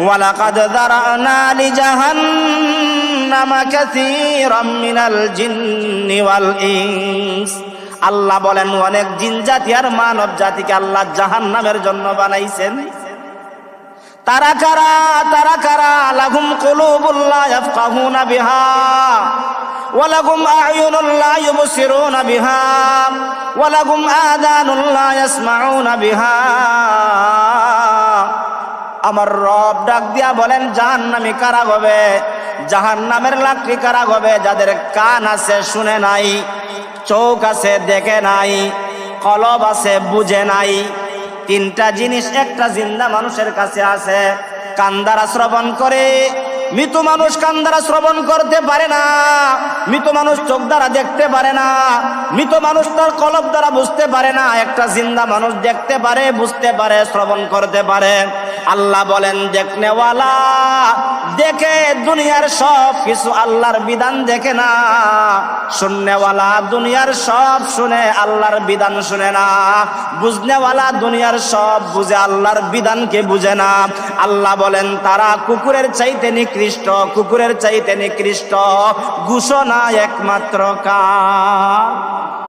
ওয়ালাকাদ যারানা লিজাহান্নামা কাসীরাম মিনাল জিন্নি ওয়াল ইনস। আল্লাহ বলেন অনেক জিন জাতি আর মানব জাতিকে আল্লাহ জাহান্নামের জন্য বানাইছেন। তারা কারা লাহুম কুলুবুল লা ইয়াফকাহুনা বিহা ওয়া লাহুম আ'য়ুনুল লা ইউবসিরুনা বিহা ওয়া লাহুম আযানুল লা ইয়াসমাউনা বিহা। আমার রব ডাক দিয়া বলেন জাহান্নামী কারা হবে, জাহান্নামের লাকড়ি কারা হবে, যাদের কান আছে শুনে নাই, চোখ আছে দেখে নাই, কলব আছে বুঝে নাই। তিনটা জিনিস একটা জিন্দা মানুষের কাছে আছে। কান দ্বারা শ্রবণ করে, মৃত মানুষ কান দ্বারা শ্রবণ করতে পারে না, মৃত মানুষ চোখ দ্বারা দেখতে পারে না, মৃত মানুষ তার কলব দ্বারা বুঝতে পারে না। একটা জিন্দা মানুষ দেখতে পারে, বুঝতে পারে, শ্রবণ করতে পারে। আল্লাহ বলেন দেখনেওয়ালা দেখে দুনিয়ার সব কিছু, আল্লাহর বিধান দেখে না। শুননেওয়ালা দুনিয়ার সব শুনে, আল্লাহর বিধান শুনে না। বুঝনেওয়ালা দুনিয়ার সব বুঝে, আল্লাহর বিধানকে বুঝে না। আল্লাহ বলেন তারা কুকুরের চাইতে নিকৃষ্ট, কুকুরের চাইতে নিকৃষ্ট। ঘোষণা একমাত্র কার?